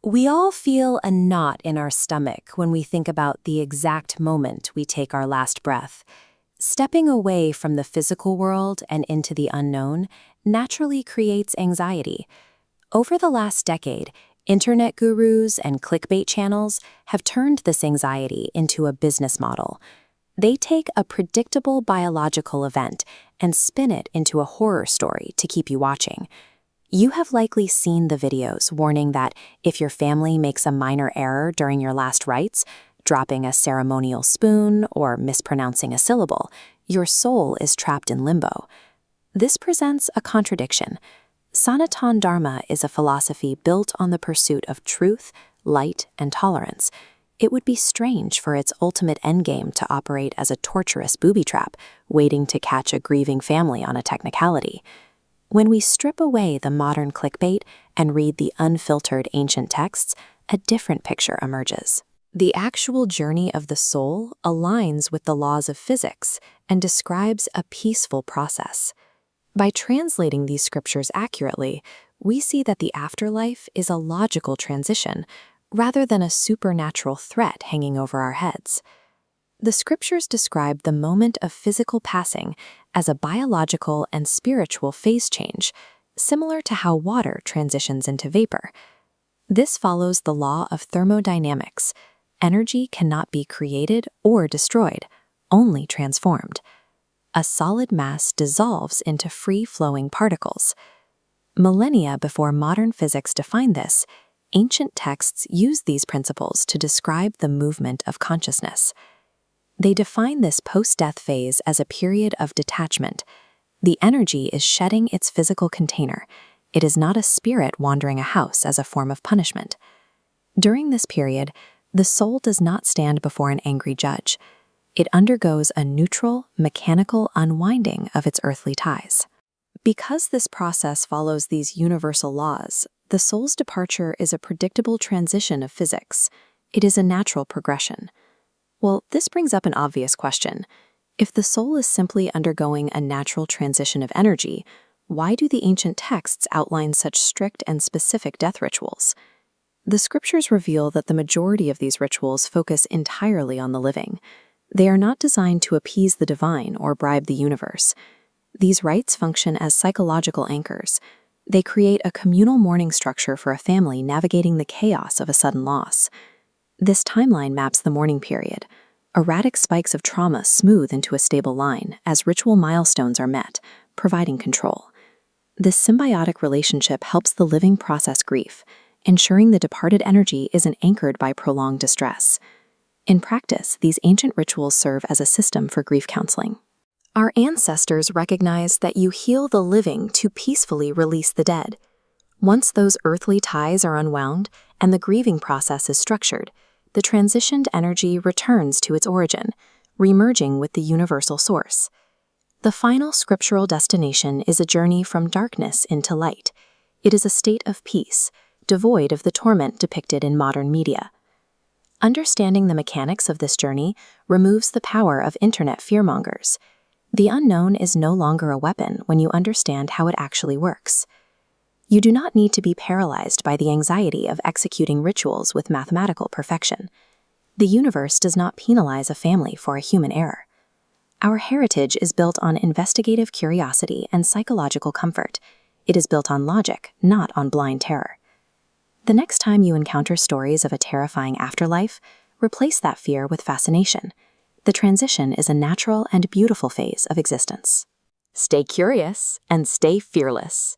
We all feel a knot in our stomach when we think about the exact moment we take our last breath. Stepping away from the physical world and into the unknown naturally creates anxiety. Over the last decade, internet gurus and clickbait channels have turned this anxiety into a business model. They take a predictable biological event and spin it into a horror story to keep you watching. You have likely seen the videos warning that if your family makes a minor error during your last rites, dropping a ceremonial spoon or mispronouncing a syllable, your soul is trapped in limbo. This presents a contradiction. Sanatana Dharma is a philosophy built on the pursuit of truth, light, and tolerance. It would be strange for its ultimate endgame to operate as a torturous booby trap, waiting to catch a grieving family on a technicality. When we strip away the modern clickbait and read the unfiltered ancient texts, a different picture emerges. The actual journey of the soul aligns with the laws of physics and describes a peaceful process. By translating these scriptures accurately, we see that the afterlife is a logical transition rather than a supernatural threat hanging over our heads. The scriptures describe the moment of physical passing as a biological and spiritual phase change, similar to how water transitions into vapor. This follows the law of thermodynamics. Energy cannot be created or destroyed, only transformed. A solid mass dissolves into free-flowing particles. Millennia before modern physics defined this, ancient texts used these principles to describe the movement of consciousness. They define this post-death phase as a period of detachment. The energy is shedding its physical container. It is not a spirit wandering a house as a form of punishment. During this period, the soul does not stand before an angry judge. It undergoes a neutral, mechanical unwinding of its earthly ties. Because this process follows these universal laws, the soul's departure is a predictable transition of physics. It is a natural progression. Well, this brings up an obvious question. If the soul is simply undergoing a natural transition of energy, why do the ancient texts outline such strict and specific death rituals? The scriptures reveal that the majority of these rituals focus entirely on the living. They are not designed to appease the divine or bribe the universe. These rites function as psychological anchors. They create a communal mourning structure for a family navigating the chaos of a sudden loss. This timeline maps the mourning period. Erratic spikes of trauma smooth into a stable line as ritual milestones are met, providing control. This symbiotic relationship helps the living process grief, ensuring the departed energy isn't anchored by prolonged distress. In practice, these ancient rituals serve as a system for grief counseling. Our ancestors recognized that you heal the living to peacefully release the dead. Once those earthly ties are unwound and the grieving process is structured, the transitioned energy returns to its origin, remerging with the universal source. The final scriptural destination is a journey from darkness into light. It is a state of peace, devoid of the torment depicted in modern media. Understanding the mechanics of this journey removes the power of internet fear-mongers. The unknown is no longer a weapon when you understand how it actually works. You do not need to be paralyzed by the anxiety of executing rituals with mathematical perfection. The universe does not penalize a family for a human error. Our heritage is built on investigative curiosity and psychological comfort. It is built on logic, not on blind terror. The next time you encounter stories of a terrifying afterlife, replace that fear with fascination. The transition is a natural and beautiful phase of existence. Stay curious and stay fearless.